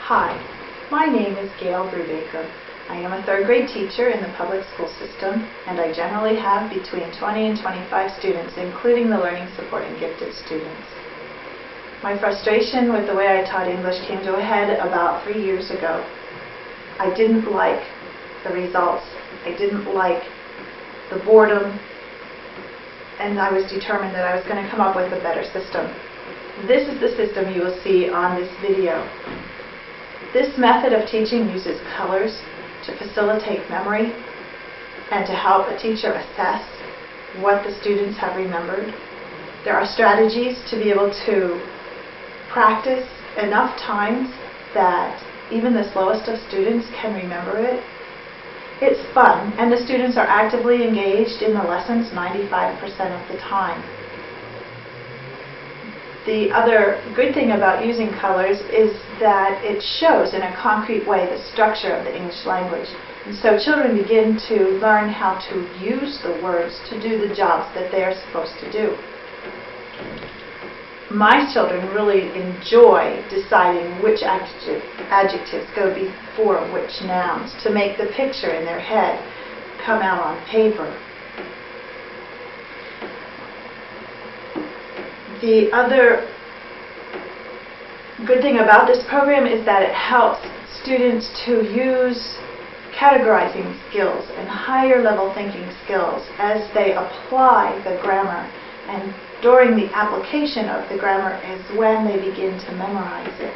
Hi, my name is Gail Brubaker. I am a third grade teacher in the public school system, and I generally have between 20 and 25 students, including the learning support and gifted students. My frustration with the way I taught English came to a head about 3 years ago. I didn't like the results. I didn't like the boredom, and I was determined that I was going to come up with a better system. This is the system you will see on this video. This method of teaching uses colors to facilitate memory and to help a teacher assess what the students have remembered. There are strategies to be able to practice enough times that even the slowest of students can remember it. It's fun, and the students are actively engaged in the lessons 95% of the time. The other good thing about using colors is that it shows in a concrete way the structure of the English language. And so children begin to learn how to use the words to do the jobs that they are supposed to do. My children really enjoy deciding which adjectives go before which nouns to make the picture in their head come out on paper. The other good thing about this program is that it helps students to use categorizing skills and higher level thinking skills as they apply the grammar. And during the application of the grammar is when they begin to memorize it.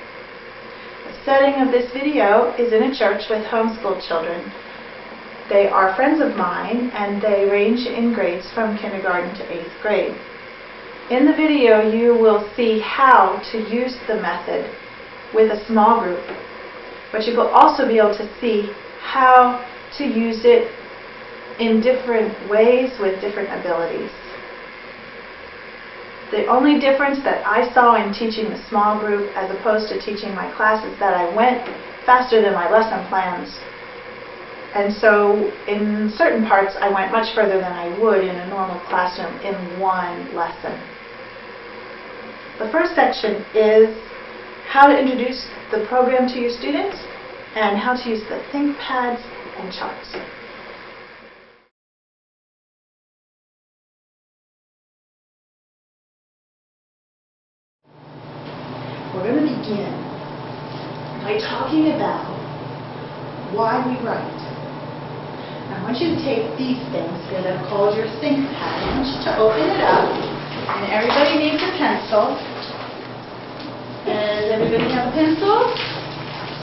The setting of this video is in a church with homeschool children. They are friends of mine, and they range in grades from kindergarten to 8th grade. In the video, you will see how to use the method with a small group, but you will also be able to see how to use it in different ways with different abilities. The only difference that I saw in teaching the small group as opposed to teaching my class is that I went faster than my lesson plans. And so in certain parts I went much further than I would in a normal classroom in one lesson. The first section is how to introduce the program to your students and how to use the ThinkPads and charts. We're going to begin by talking about why we write. I want you to take these things that I've called your ThinkPad. I want you to open it up, and everybody needs a pencil. Does everybody have a pencil?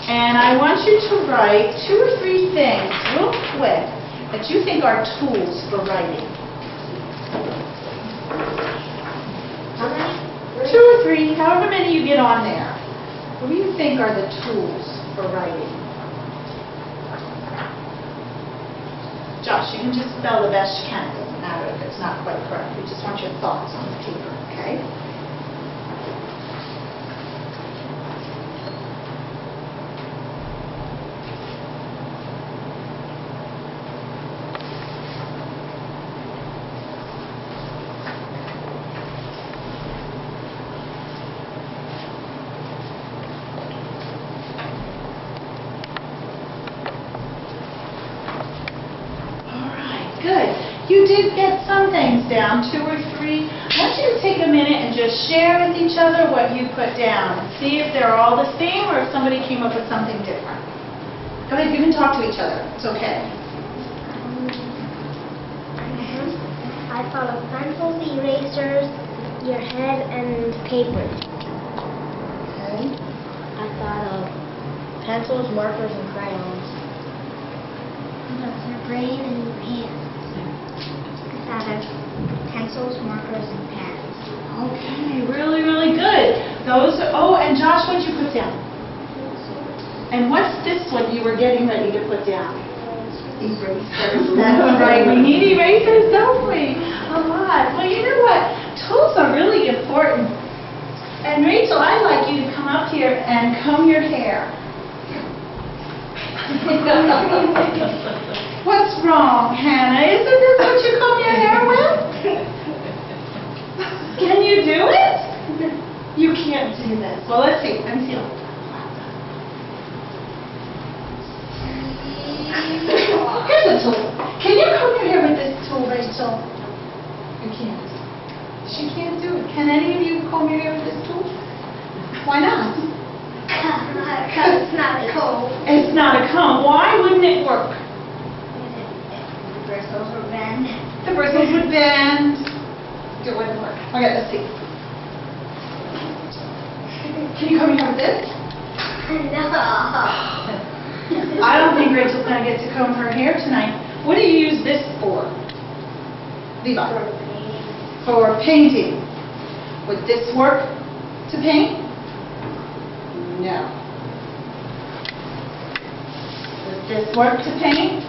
And I want you to write 2 or 3 things real quick that you think are tools for writing. How many? 2 or 3, however many you get on there. What do you think are the tools for writing? Josh, you can just spell the best you can. It doesn't matter if it's not quite correct. We just want your thoughts on the paper, okay? Good. You did get some things down, 2 or 3. I want you to take a minute and just share with each other what you put down and see if they're all the same or if somebody came up with something different. Go ahead, you can talk to each other. It's okay. I thought of pencils, erasers, your head, and paper. Okay. I thought of pencils, markers, and crayons. Your brain and your hands. I thought of pencils, markers, and pens. Okay, really, really good. Those are, oh, and Josh, what did you put down? And what's this one you were getting ready to put down? Erasers. That's right. We need erasers, don't we? A lot. Well, you know what? Tools are really important. And Rachel, I'd like you to come up here and comb your hair. What's wrong, Hannah? Isn't this what you comb your hair with? Can you do it? You can't do this. Well, let's see. Let me see. You can't. She can't do it. Can any of you comb your hair with this tool? Why not? Because it's not a comb. It's not a comb. Why wouldn't it work? The bristles will bend. The bristles would bend. It wouldn't work. Okay, let's see. Can you comb your hair with this? No. I don't think Rachel's going to get to comb her hair tonight. What do you use this for? Levi? For painting. Would this work to paint? No. Does this work to paint?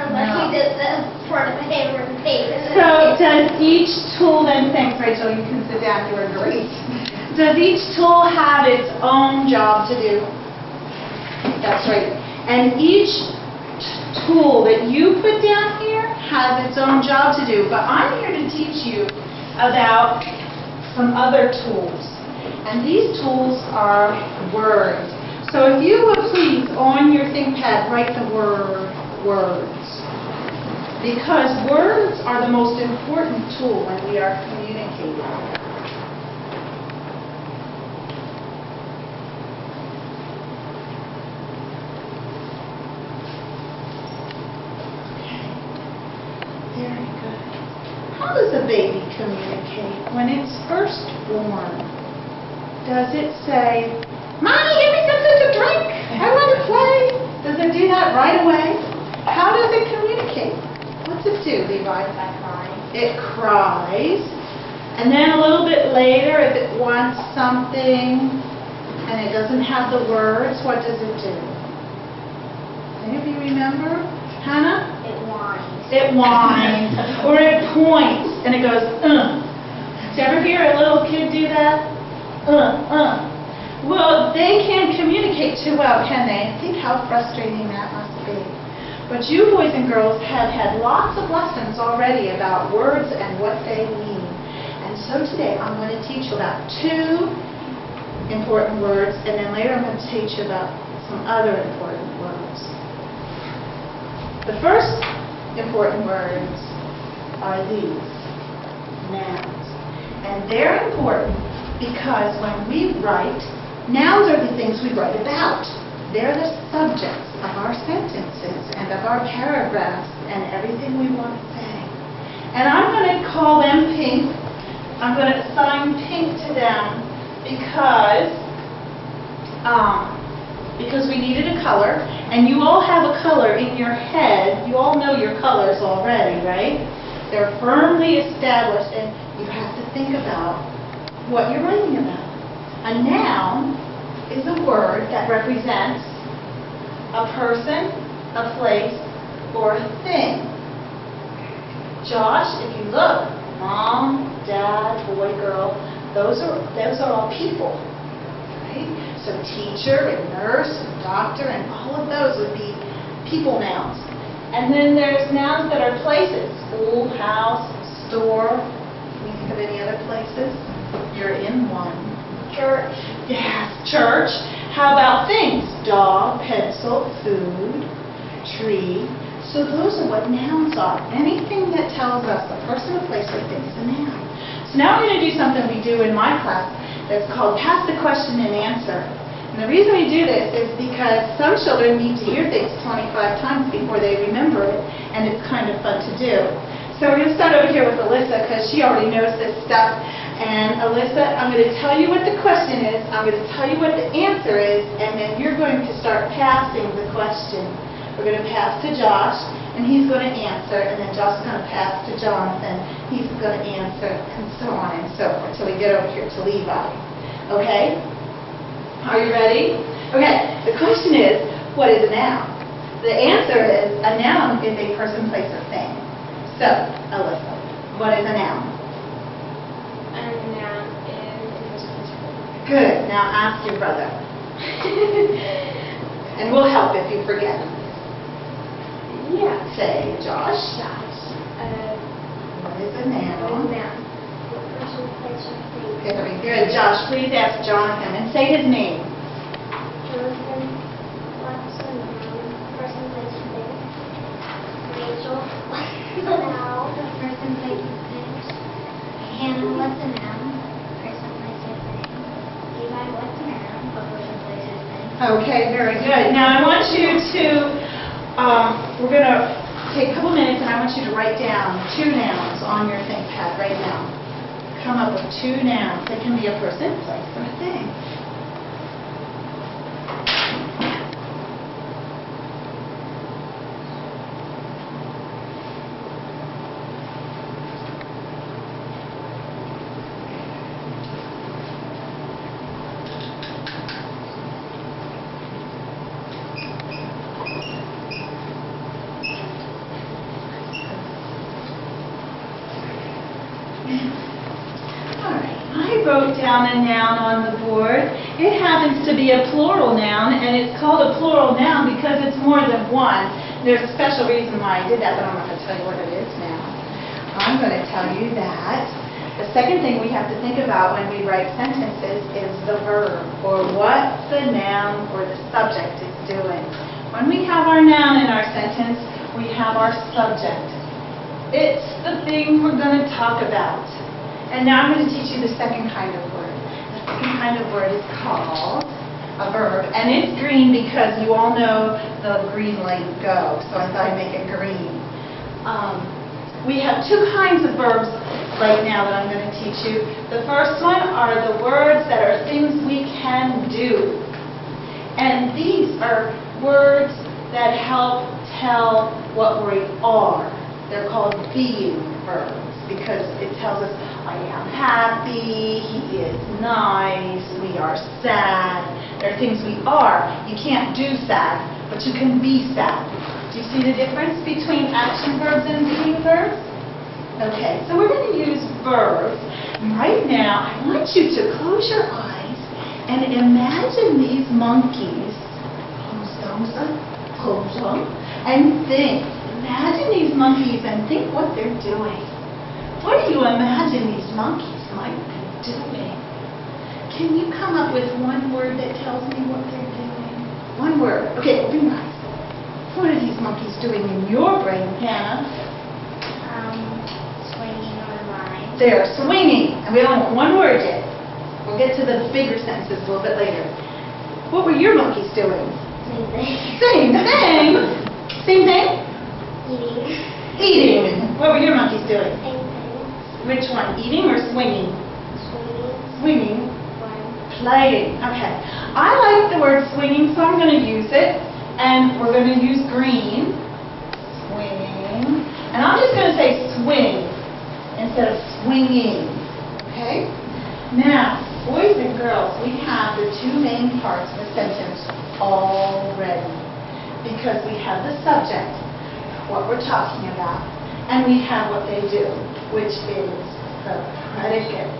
Unless you did the front of the hammer and tape. So does each tool then, thanks Rachel, you can sit down, you are great. Does each tool have its own job to do? That's right. And each tool that you put down here has its own job to do. But I'm here to teach you about some other tools. And these tools are words. So if you would please, on your ThinkPad, write the word words. Because words are the most important tool when we are communicating. Very good. How does a baby communicate when it's first born? Does it say, "Mommy, give me something to drink. I want to play"? Does it do that right away? How does it communicate? What's it do, Levi? It cries. And then a little bit later, if it wants something and it doesn't have the words, what does it do? Any of you remember? Hannah? It whines. It whines, or it points, and it goes, Did you ever hear a little kid do that? Well, they can't communicate too well, can they? Think how frustrating that must be. But you boys and girls have had lots of lessons already about words and what they mean. And so today I'm going to teach you about 2 important words, and then later I'm going to teach you about some other important words. The first important words are these, nouns. And they're important because when we write, nouns are the things we write about. They're the subjects of our sentences and of our paragraphs and everything we want to say. And I'm going to call them pink. I'm going to assign pink to them because we needed a color, and you all have a color in your head. You all know your colors already, right? They're firmly established, and you have to think about what you're writing about. A noun is a word that represents a person, a place, or a thing. Josh, if you look, mom, dad, boy, girl, those are all people. Right? So teacher and nurse and doctor and all of those would be people nouns. And then there's nouns that are places. School, house, store. Can you think of any other places? You're in one. Church. Yes, church. How about things? Dog, pencil, food, tree. So those are what nouns are. Anything that tells us a person, a place, or a thing is a noun. So now we're going to do something we do in my class that's called pass the question and answer. And the reason we do this is because some children need to hear things 25 times before they remember it, and it's kind of fun to do. So we're going to start over here with Alyssa because she already knows this stuff. And Alyssa, I'm going to tell you what the question is, I'm going to tell you what the answer is, and then you're going to start passing the question. We're going to pass to Josh, and he's going to answer, and then Josh is going to pass to Jonathan, he's going to answer, and so on and so forth, until we get over here to Levi. Okay? Are you ready? Okay, the question is, what is a noun? The answer is, a noun is a person, place, or thing. So, Alyssa, what is a noun? A noun is a person, place, or thing. Good. Now ask your brother. And we'll help if you forget. Yeah. Say, Josh. Josh. What is a A noun? noun. A person, place, or thing. Very good. Josh, please ask Jonathan and say his name. Jonathan. What's a noun? Person, place, or thing. Rachel. What's a noun? a person, place, or thing? Hannah, what's a noun? Person, place, or thing. Eli, what's a noun? A person, place, or thing. Okay, very good. Now I want you to, we're going to take a couple minutes and I want you to write down 2 nouns on your ThinkPad right now. Come up with 2 nouns. It can be a person, place, or a thing. I wrote down a noun on the board. It happens to be a plural noun, and it's called a plural noun because it's more than one. There's a special reason why I did that, but I'm not going to tell you what it is now. I'm going to tell you that the second thing we have to think about when we write sentences is the verb, or what the noun or the subject is doing. When we have our noun in our sentence, we have our subject. It's the thing we're going to talk about. And now I'm going to teach you the second kind of word. The second kind of word is called a verb. And it's green because you all know the green light go. So I thought I'd make it green. We have 2 kinds of verbs right now that I'm going to teach you. The first one are the words that are things we can do. And these are words that help tell what we are. They're called being verbs because it tells us, I am happy, he is nice, we are sad. There are things we are. You can't do sad, but you can be sad. Do you see the difference between action verbs and being verbs? Okay, so we're going to use verbs. Right now, I want you to close your eyes and imagine these monkeys. And think. Imagine these monkeys and think what they're doing. What do you imagine these monkeys might be doing? Can you come up with one word that tells me what they're doing? One word. Okay, open your eyes. What are these monkeys doing in your brain, Hannah? Swinging on a line. They're swinging. And we only have one word yet. We'll get to the bigger sentences a little bit later. What were your monkeys doing? Same thing. Same thing. Same thing? Eating. Eating. What were your monkeys doing? Same thing. Which one? Eating or swinging? Swinging. Swinging. One. Playing. Okay. I like the word swinging, so I'm going to use it. And we're going to use green. Swing. And I'm just going to say swing instead of swinging. Okay? Now, boys and girls, we have the 2 main parts of the sentence already. Because we have the subject, what we're talking about, and we have what they do, which is the predicate.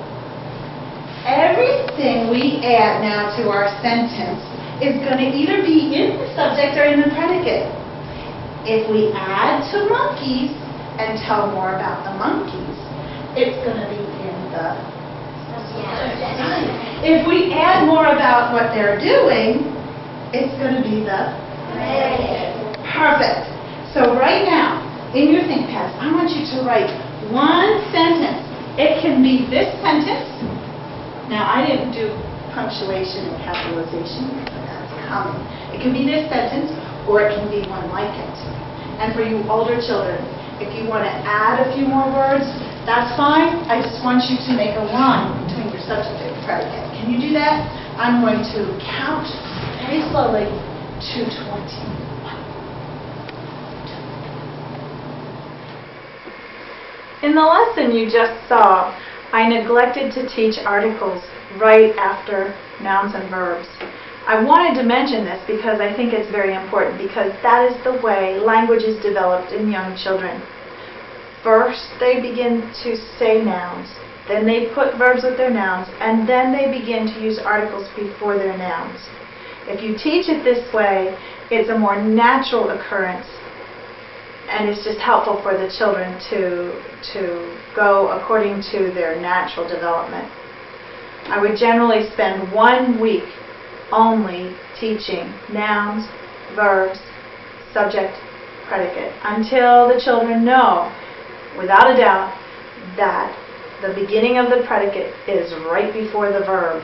Everything we add now to our sentence is going to either be in the subject or in the predicate. If we add to monkeys and tell more about the monkeys, it's going to be in the subject. If we add more about what they're doing, it's going to be the predicate. Perfect. So right now, in your ThinkPads, I want you to write one sentence. It can be this sentence. Now, I didn't do punctuation and capitalization, but that's coming. It can be this sentence, or it can be one like it. And for you older children, if you want to add a few more words, that's fine. I just want you to make a line between your subject and predicate. Can you do that? I'm going to count very slowly to 20. In the lesson you just saw, I neglected to teach articles right after nouns and verbs. I wanted to mention this because I think it's very important, because that is the way language is developed in young children. First, they begin to say nouns, then they put verbs with their nouns, and then they begin to use articles before their nouns. If you teach it this way, it's a more natural occurrence, and it's just helpful for the children to go according to their natural development. I would generally spend 1 week only teaching nouns, verbs, subject, predicate, until the children know without a doubt, that the beginning of the predicate is right before the verb.